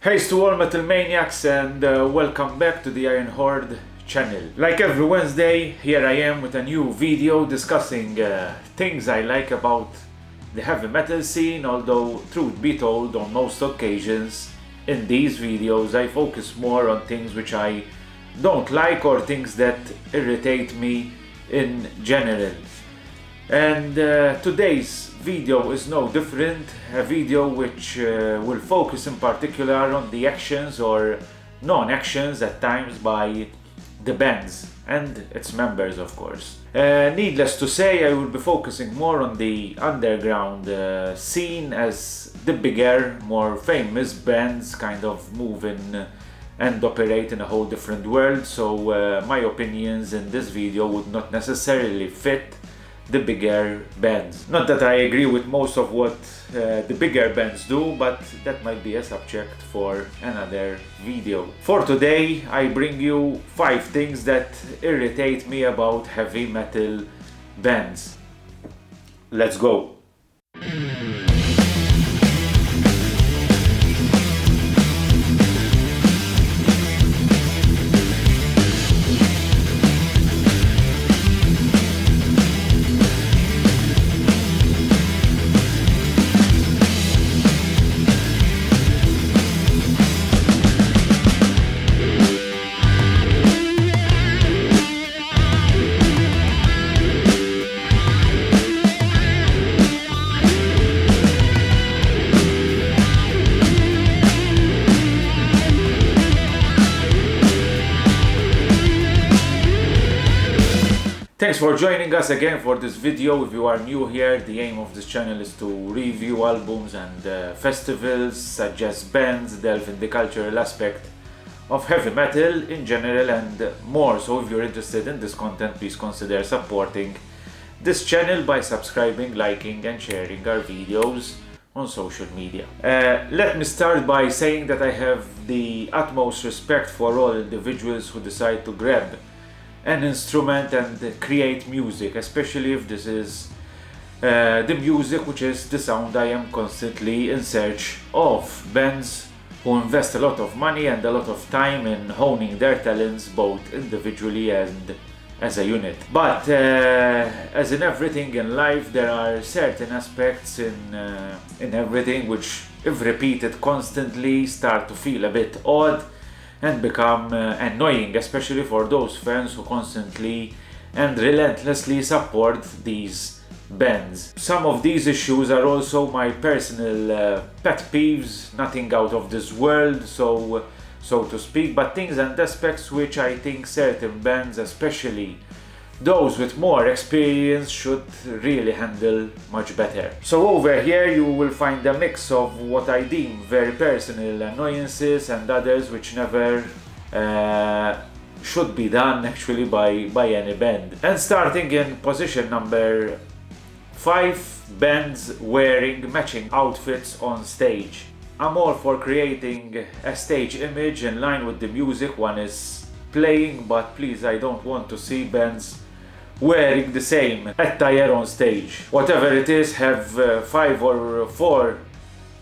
Hey to all Metal Maniacs, and welcome back to the Iron Horde channel. Like every Wednesday, here I am with a new video discussing things I like about the heavy metal scene, although truth be told, on most occasions in these videos I focus more on things which I don't like or things that irritate me in general. And today's video is no different, a video which will focus in particular on the actions or non-actions at times by the bands and its members, of course. Needless to say, I will be focusing more on the underground scene, as the bigger, more famous bands kind of move in and operate in a whole different world, so my opinions in this video would not necessarily fit the bigger bands. Not that I agree with most of what the bigger bands do, but that might be a subject for another video. For today, I bring you 5 things that irritate me about heavy metal bands. Let's go! Thanks for joining us again for this video. If you are new here, the aim of this channel is to review albums and festivals, suggest bands, delve in the cultural aspect of heavy metal in general and more. So if you're interested in this content, please consider supporting this channel by subscribing, liking and sharing our videos on social media. Let me start by saying that I have the utmost respect for all individuals who decide to grab an instrument and create music, especially if this is the music which is the sound I am constantly in search of. Bands who invest a lot of money and a lot of time in honing their talents, both individually and as a unit. But as in everything in life, there are certain aspects in everything which, if repeated constantly, start to feel a bit odd and become annoying, especially for those fans who constantly and relentlessly support these bands. Some of these issues are also my personal pet peeves, nothing out of this world, so to speak, but things and aspects which I think certain bands, especially those with more experience, should really handle much better. So over here you will find a mix of what I deem very personal annoyances and others which never should be done actually by any band. And starting in position number 5, bands wearing matching outfits on stage. I'm all for creating a stage image in line with the music one is playing, but please, I don't want to see bands wearing the same attire on stage. Whatever it is, have 5 or 4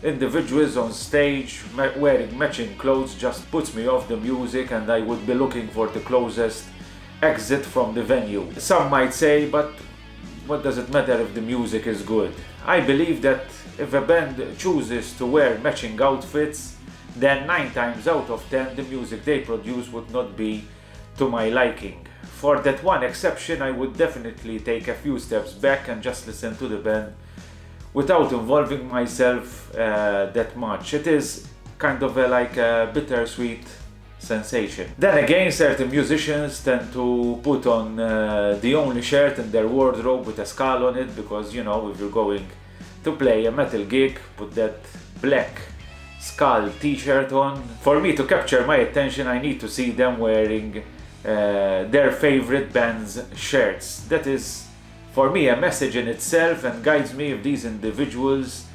individuals on stage wearing matching clothes just puts me off the music, and I would be looking for the closest exit from the venue. Some might say, but what does it matter if the music is good? I believe that if a band chooses to wear matching outfits, then 9 times out of 10 the music they produce would not be to my liking. For that one exception, I would definitely take a few steps back and just listen to the band without involving myself that much. It is kind of like a bittersweet sensation. Then again, certain musicians tend to put on the only shirt in their wardrobe with a skull on it, because, you know, if you're going to play a metal gig, put that black skull t-shirt on. For me to capture my attention, I need to see them wearing their favorite band's shirts. That is, for me, a message in itself and guides me if these individuals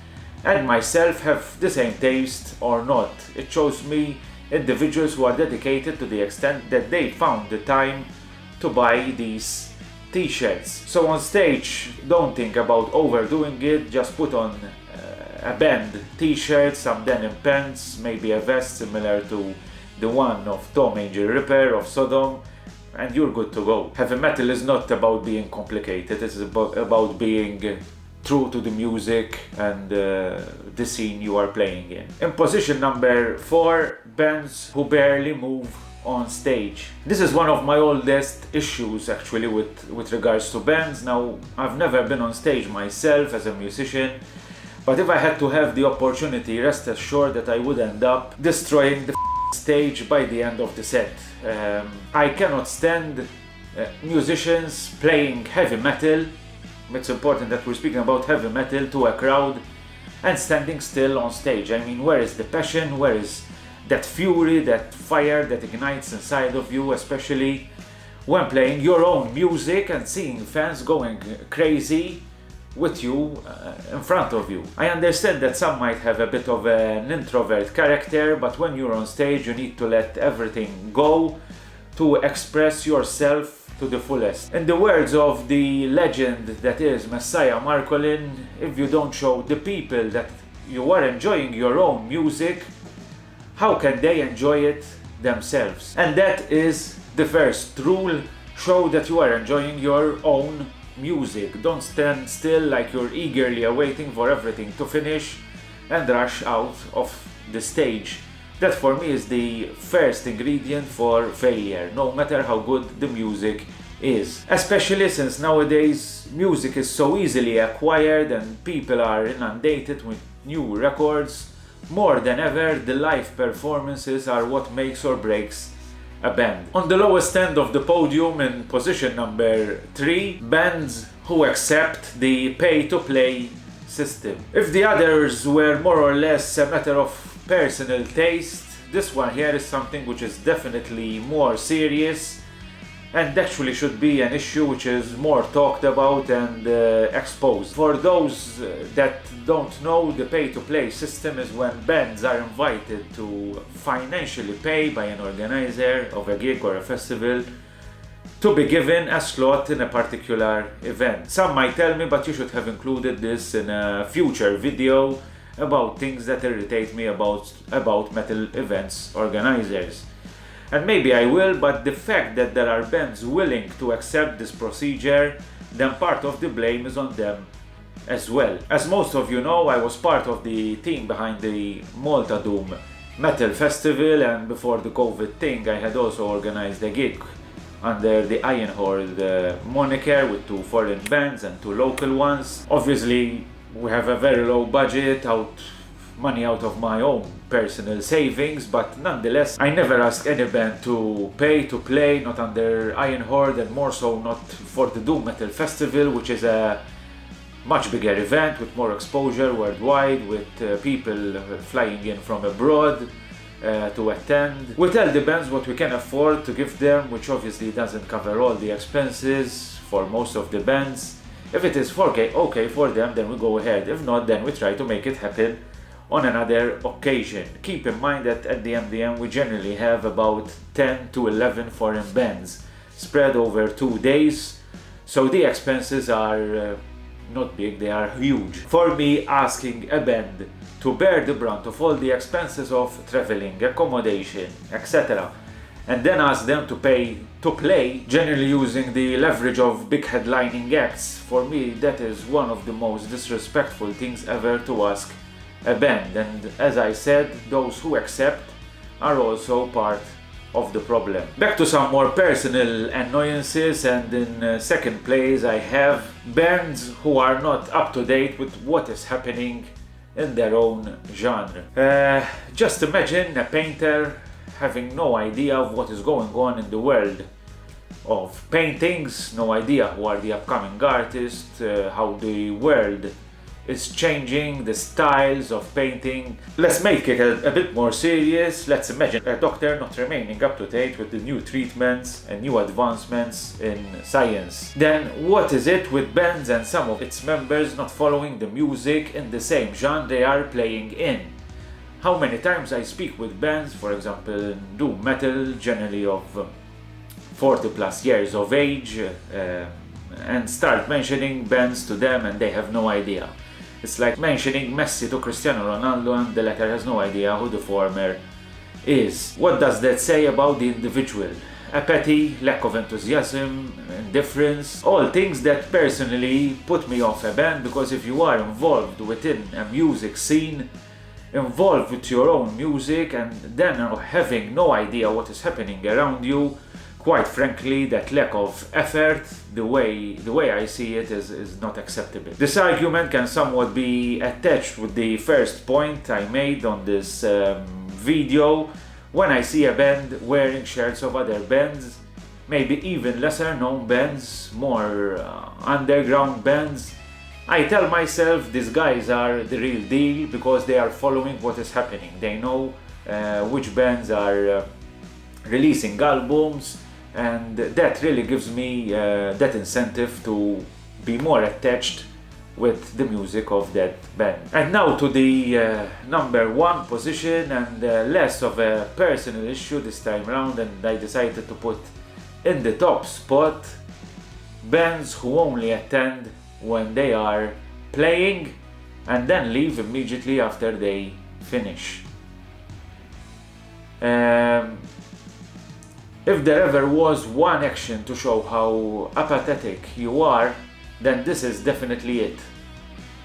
and myself have the same taste or not. It shows me individuals who are dedicated to the extent that they found the time to buy these t-shirts. So on stage, don't think about overdoing it, just put on a band t-shirt, some denim pants, maybe a vest similar to the one of Tom Angel Ripper of Sodom, and you're good to go. Heavy metal is not about being complicated, it's about being true to the music and the scene you are playing in. In position number 4, bands who barely move on stage. This is one of my oldest issues actually with regards to bands. Now, I've never been on stage myself as a musician, but if I had to have the opportunity, rest assured that I would end up destroying the stage by the end of the set. I cannot stand musicians playing heavy metal. It's important that we're speaking about heavy metal to a crowd and standing still on stage. I mean, where is the passion? Where is that fury, that fire that ignites inside of you, especially when playing your own music and seeing fans going crazy with you in front of you? I understand that some might have a bit of an introvert character, but when you're on stage you need to let everything go to express yourself to the fullest. In the words of the legend that is Messiah Marcolin, if you don't show the people that you are enjoying your own music, how can they enjoy it themselves? And that is the first rule: show that you are enjoying your own music. Don't stand still like you're eagerly awaiting for everything to finish and rush out of the stage. That for me is the first ingredient for failure, no matter how good the music is. Especially since nowadays music is so easily acquired and people are inundated with new records. More than ever, the live performances are what makes or breaks a band. On the lowest end of the podium, in position number 3, bands who accept the pay-to-play system. If the others were more or less a matter of personal taste, this one here is something which is definitely more serious and actually should be an issue which is more talked about and exposed. For those that don't know, the pay-to-play system is when bands are invited to financially pay by an organizer of a gig or a festival to be given a slot in a particular event. Some might tell me, but you should have included this in a future video about things that irritate me about metal events organizers. And maybe I will, but the fact that there are bands willing to accept this procedure, then part of the blame is on them as well. As most of you know, I was part of the team behind the Malta Doom Metal Festival, and before the COVID thing I had also organized a gig under the Iron Horde moniker with 2 foreign bands and 2 local ones. Obviously we have a very low budget, money out of my own personal savings, but nonetheless I never asked any band to pay to play, not under Iron Horde, and more so not for the Doom Metal Festival, which is a much bigger event with more exposure worldwide, with people flying in from abroad to attend. We tell the bands what we can afford to give them, which obviously doesn't cover all the expenses for most of the bands. If it is okay for them, then we go ahead. If not, then we try to make it happen on another occasion. Keep in mind that at the MDM we generally have about 10 to 11 foreign bands spread over 2 days, so the expenses are not big, they are huge. For me, asking a band to bear the brunt of all the expenses of traveling, accommodation, etc., and then ask them to pay to play, generally using the leverage of big headlining acts, for me that is one of the most disrespectful things ever to ask a band. And as I said, those who accept are also part of the problem. Back to some more personal annoyances, and in second place I have bands who are not up to date with what is happening in their own genre. Just imagine a painter having no idea of what is going on in the world of paintings, no idea who are the upcoming artists, how the world is changing, the styles of painting. Let's make it a bit more serious. Let's imagine a doctor not remaining up to date with the new treatments and new advancements in science. Then what is it with bands and some of its members not following the music in the same genre they are playing in? How many times I speak with bands, for example in doom metal, generally of 40 plus years of age, and start mentioning bands to them and they have no idea. It's like mentioning Messi to Cristiano Ronaldo and the latter has no idea who the former is. What does that say about the individual? Apathy, lack of enthusiasm, indifference, all things that personally put me off a band, because if you are involved within a music scene, involved with your own music, and then having no idea what is happening around you, quite frankly, that lack of effort, the way I see it, is not acceptable. This argument can somewhat be attached with the first point I made on this video. When I see a band wearing shirts of other bands, maybe even lesser known bands, more underground bands, I tell myself these guys are the real deal because they are following what is happening. They know which bands are releasing albums, and that really gives me that incentive to be more attached with the music of that band. And now to the number one position, and less of a personal issue this time around, and I decided to put in the top spot bands who only attend when they are playing and then leave immediately after they finish. If there ever was one action to show how apathetic you are, then this is definitely it.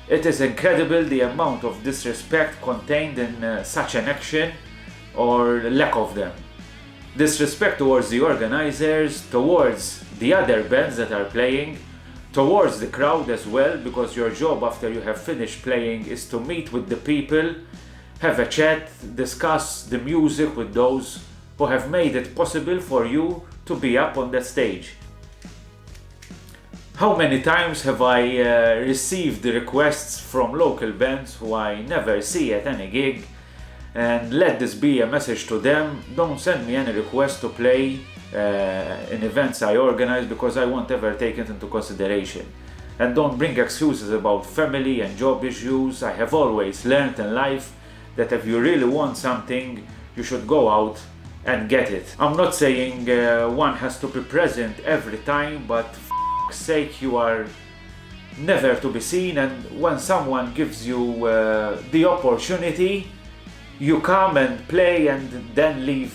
It is incredible the amount of disrespect contained in such an action, or lack of them. Disrespect towards the organizers, towards the other bands that are playing, towards the crowd as well, because your job after you have finished playing is to meet with the people, have a chat, discuss the music with those who have made it possible for you to be up on that stage. How many times have I received the requests from local bands who I never see at any gig, and let this be a message to them: don't send me any request to play in events I organize, because I won't ever take it into consideration. And don't bring excuses about family and job issues. I have always learned in life that if you really want something, you should go out and get it. I'm not saying one has to be present every time, but for f***'s sake, you are never to be seen, and when someone gives you the opportunity, you come and play and then leave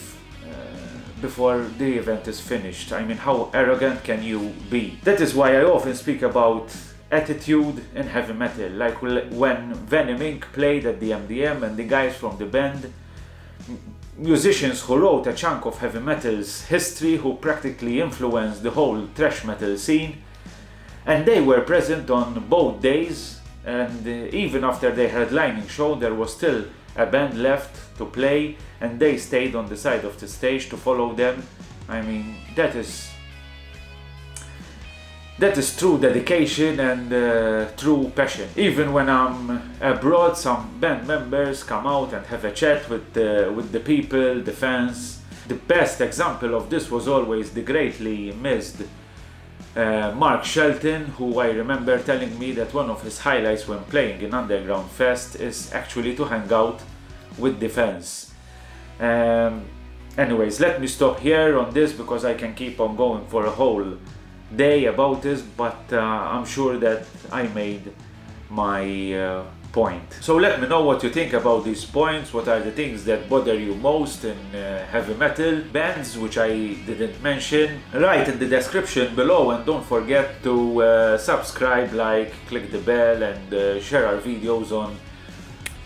before the event is finished. I mean, how arrogant can you be? That is why I often speak about attitude in heavy metal, like when Venom Inc. played at the MDM, and the guys from the band, musicians who wrote a chunk of heavy metal's history, who practically influenced the whole thrash metal scene, and they were present on both days, and even after their headlining show there was still a band left to play, and they stayed on the side of the stage to follow them. I mean, that is true dedication and true passion. Even when I'm abroad, some band members come out and have a chat with the people, the fans. The best example of this was always the greatly missed Mark Shelton, who I remember telling me that one of his highlights when playing in Underground Fest is actually to hang out with the fans. Anyways, let me stop here on this, because I can keep on going for a whole day about this, but I'm sure that I made my point. So let me know what you think about these points. What are the things that bother you most in heavy metal bands which I didn't mention? Write in the description below, and don't forget to subscribe, like, click the bell, and share our videos on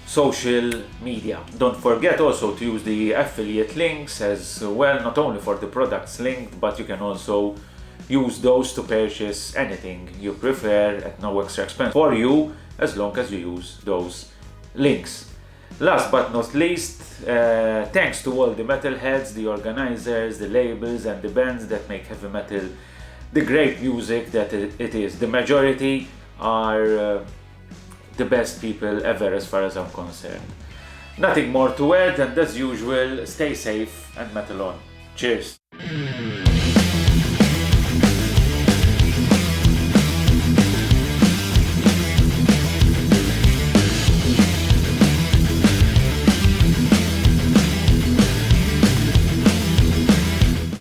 social media. Don't forget also to use the affiliate links as well, not only for the products linked, but you can also use those to purchase anything you prefer at no extra expense for you, as long as you use those links. Last but not least, thanks to all the metalheads, the organizers, the labels, and the bands that make heavy metal the great music that it is. The majority are the best people ever, as far as I'm concerned. Nothing more to add, and as usual, stay safe and metal on. Cheers!